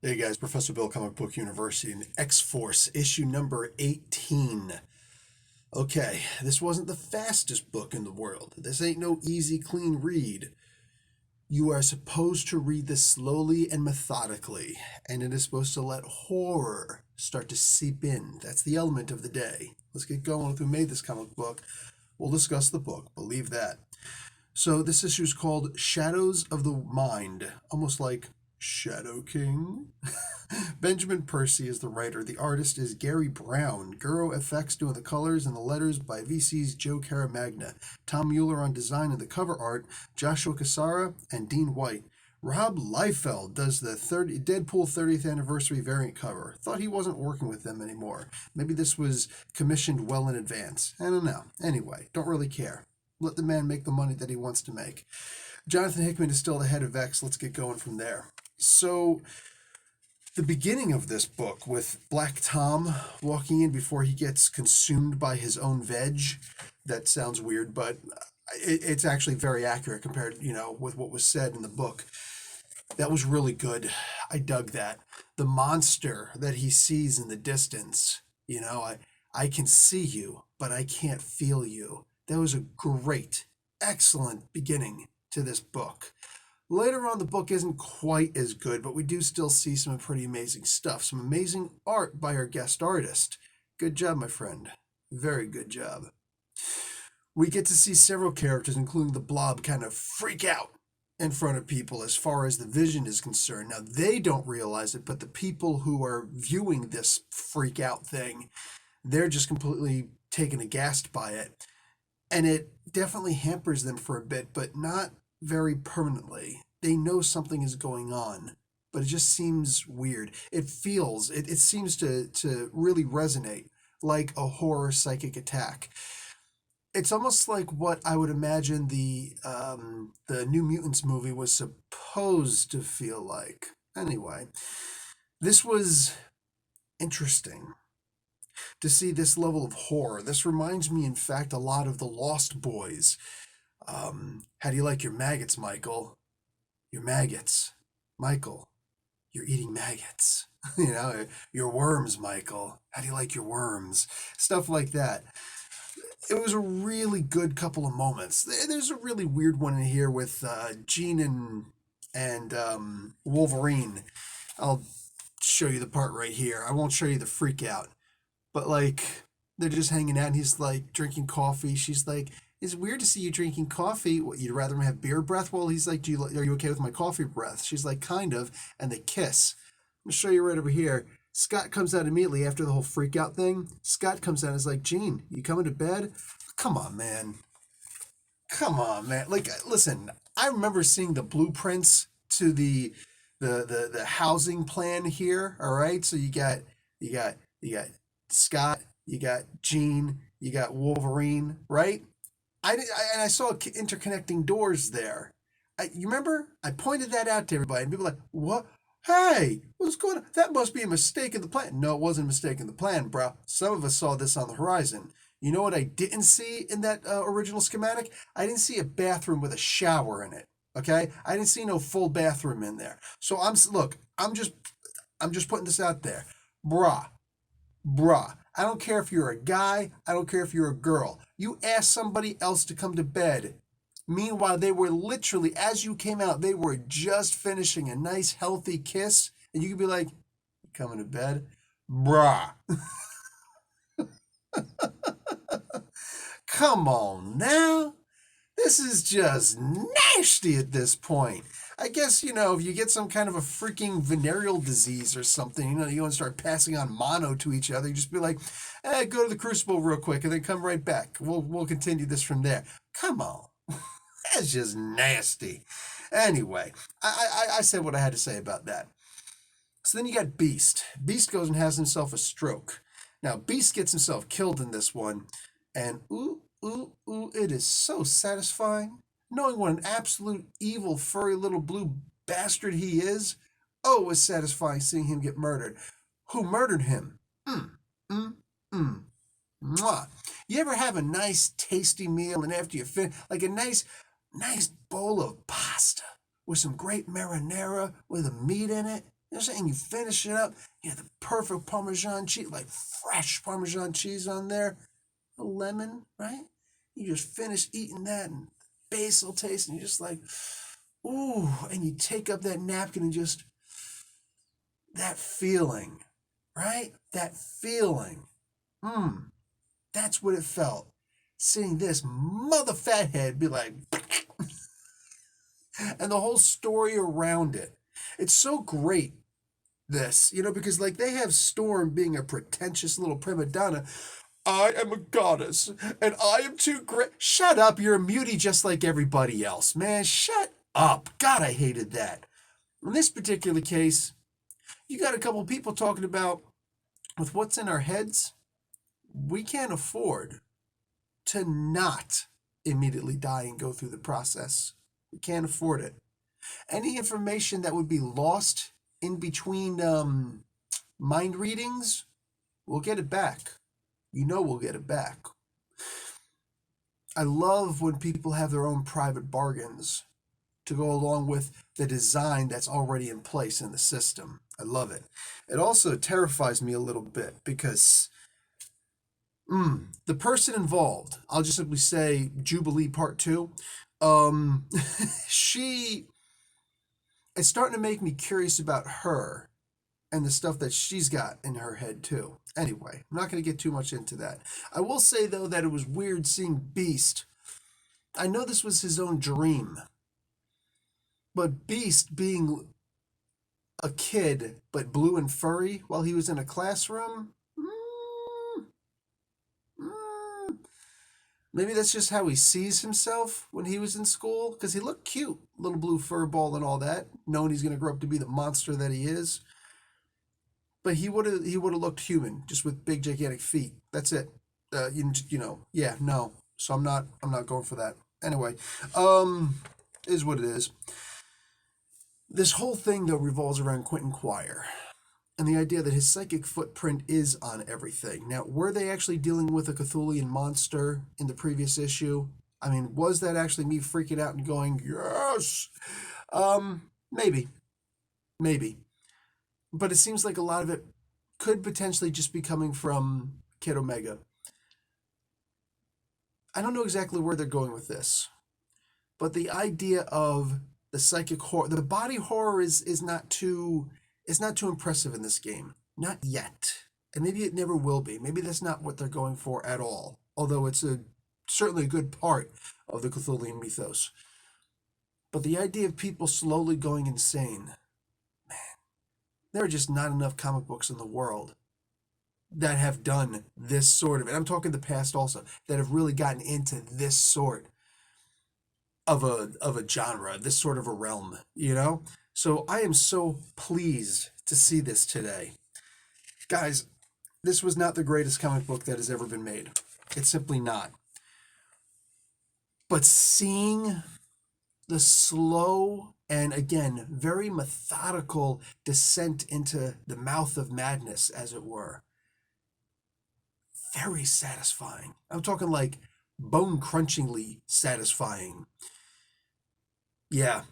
Hey guys, Professor Bill, Comic Book University, and X-Force, issue number 18. Okay, this wasn't the fastest book in the world. This ain't no easy, clean read. You are supposed to read this slowly and methodically, and it is supposed to let horror start to seep in. That's the element of the day. Let's get going with who made this comic book. We'll discuss the book, believe that. So this issue is called Shadows of the Mind, almost like Shadow King. Benjamin Percy is the writer. The artist is Gary Brown. Guro FX doing the colors and the letters by VC's Joe Caramagna. Tom Mueller on design and the cover art. Joshua Cassara and Dean White. Rob Liefeld does the Deadpool 30th anniversary variant cover. Thought he wasn't working with them anymore. Maybe this was commissioned well in advance. I don't know. Anyway, don't really care. Let the man make the money that he wants to make. Jonathan Hickman is still the head of X. Let's get going from there. So, the beginning of this book with Black Tom walking in before he gets consumed by his own veg. That sounds weird, but it's actually very accurate compared, with what was said in the book. That was really good. I dug that. The monster that he sees in the distance, I can see you, but I can't feel you. That was a great, excellent beginning to this book. Later on, the book isn't quite as good, but we do still see some pretty amazing stuff. Some amazing art by our guest artist. Good job, my friend. Very good job. We get to see several characters, including the Blob, kind of freak out in front of people as far as the Vision is concerned. Now, they don't realize it, but the people who are viewing this freak out thing, they're just completely taken aghast by it. And it definitely hampers them for a bit, but not very permanently. They know something is going on, but it just seems weird. It seems to really resonate like a horror psychic attack. It's almost like what I would imagine the New Mutants movie was supposed to feel like. Anyway, this was interesting to see this level of horror. This reminds me, in fact, a lot of the Lost Boys. How do you like your maggots, Michael? Your maggots. Michael, you're eating maggots. Your worms, Michael. How do you like your worms? Stuff like that. It was a really good couple of moments. There's a really weird one in here with Jean and Wolverine. I'll show you the part right here. I won't show you the freak out. But they're just hanging out and he's drinking coffee. She's like, it's weird to see you drinking coffee. What, you'd rather have beer breath? Well, he's like, are you okay with my coffee breath? She's like, kind of. And they kiss. I'm going to show you right over here. Scott comes out immediately after the whole freak out thing. Scott comes out and is like, Gene, you coming to bed? Come on, man. Come on, man. Listen, I remember seeing the blueprints to the housing plan here. All right. So you got Scott, you got Jean, you got Wolverine, right? I saw interconnecting doors there. You remember? I pointed that out to everybody, and people were like, what? Hey, what's going on? That must be a mistake in the plan. No, it wasn't a mistake in the plan, bro. Some of us saw this on the horizon. You know what I didn't see in that original schematic? I didn't see a bathroom with a shower in it. Okay, I didn't see no full bathroom in there. So I'm just putting this out there, bruh. I don't care if you're a guy. I don't care if you're a girl. You ask somebody else to come to bed. Meanwhile, they were literally, as you came out, they were just finishing a nice, healthy kiss. And you could be like, you coming to bed? Bruh. Come on now. This is just nasty at this point. I guess, if you get some kind of a freaking venereal disease or something, you want to start passing on mono to each other, you just be like, go to the crucible real quick and then come right back. We'll continue this from there. Come on. That's just nasty. Anyway, I said what I had to say about that. So then you got Beast. Beast goes and has himself a stroke. Now, Beast gets himself killed in this one, and it is so satisfying. Knowing what an absolute evil, furry little blue bastard he is. Oh, it was satisfying seeing him get murdered. Who murdered him? Mwah. You ever have a nice, tasty meal and after you finish, like a nice bowl of pasta with some great marinara with a meat in it? You know what I'm saying? You finish it up, you have the perfect Parmesan cheese, like fresh Parmesan cheese on there, a lemon, right? You just finish eating that and basil taste, and you're just like, ooh, and you take up that napkin and just, that feeling, right? That feeling. That's what it felt. Seeing this mother fathead be like, and the whole story around it. It's so great, this, because like they have Storm being a pretentious little prima donna. I am a goddess, and I am too great. Shut up, you're a mutie just like everybody else, man. Shut up. God, I hated that. In this particular case, you got a couple people talking about, with what's in our heads, we can't afford to not immediately die and go through the process. We can't afford it. Any information that would be lost in between mind readings, we'll get it back. We'll get it back. I love when people have their own private bargains to go along with the design that's already in place in the system. I love it. It also terrifies me a little bit because the person involved, I'll just simply say Jubilee Part 2, she, it's starting to make me curious about her and the stuff that she's got in her head too. Anyway, I'm not going to get too much into that. I will say though that it was weird seeing Beast. I know this was his own dream, but Beast being a kid but blue and furry while he was in a classroom, maybe that's just how he sees himself when he was in school, because he looked cute, little blue fur ball and all that, knowing he's going to grow up to be the monster that he is. But he would have looked human, just with big gigantic feet. That's it. Yeah, no. So I'm not going for that. Anyway, is what it is. This whole thing though revolves around Quentin Quire and the idea that his psychic footprint is on everything. Now, were they actually dealing with a Cthulhian monster in the previous issue? I mean, was that actually me freaking out and going, yes? Maybe. But it seems like a lot of it could potentially just be coming from Kid Omega. I don't know exactly where they're going with this, but the idea of the psychic horror, the body horror is not too impressive in this game. Not yet. And maybe it never will be. Maybe that's not what they're going for at all. Although it's certainly a good part of the Cthulhian mythos. But the idea of people slowly going insane, man, there are just not enough comic books in the world that have done this sort of, and I'm talking the past also, that have really gotten into this sort of a genre, this sort of a realm, So I am so pleased to see this today. Guys, this was not the greatest comic book that has ever been made. It's simply not. But seeing the slow and, again, very methodical descent into the mouth of madness, as it were, very satisfying. I'm talking like bone-crunchingly satisfying. Yeah,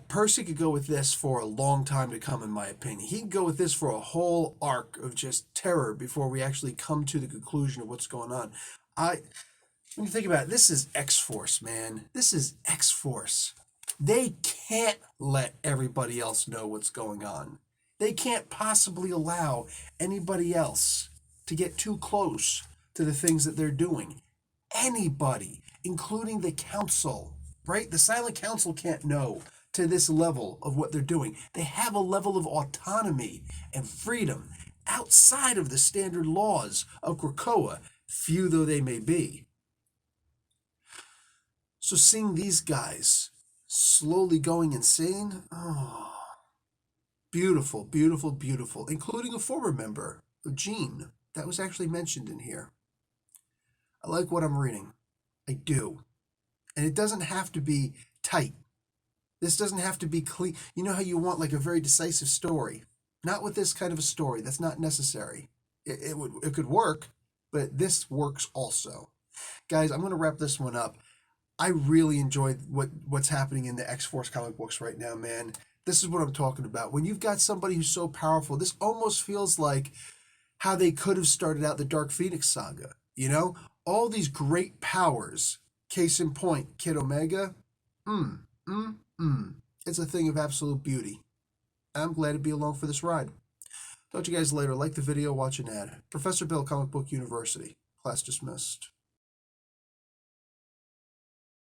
Percy could go with this for a long time to come, in my opinion. He could go with this for a whole arc of just terror before we actually come to the conclusion of what's going on. When you think about it, this is X-Force, man. This is X-Force. They can't let everybody else know what's going on. They can't possibly allow anybody else to get too close to the things that they're doing. Anybody, including the council, right? The Silent Council can't know to this level of what they're doing. They have a level of autonomy and freedom outside of the standard laws of Krakoa, few though they may be. So seeing these guys slowly going insane, beautiful, beautiful, beautiful, including a former member of Gene that was actually mentioned in here. I like what I'm reading. I do. And it doesn't have to be tight. This doesn't have to be clean. You know how you want like a very decisive story. Not with this kind of a story. That's not necessary. It could work, but this works also. Guys, I'm going to wrap this one up. I really enjoyed what's happening in the X-Force comic books right now, man. This is what I'm talking about. When you've got somebody who's so powerful, this almost feels like how they could have started out the Dark Phoenix saga. You know, all these great powers. Case in point, Kid Omega. Mm, mm, mm. It's a thing of absolute beauty. I'm glad to be along for this ride. Talk to you guys later. Like the video, watch an ad. Professor Bill, Comic Book University. Class dismissed.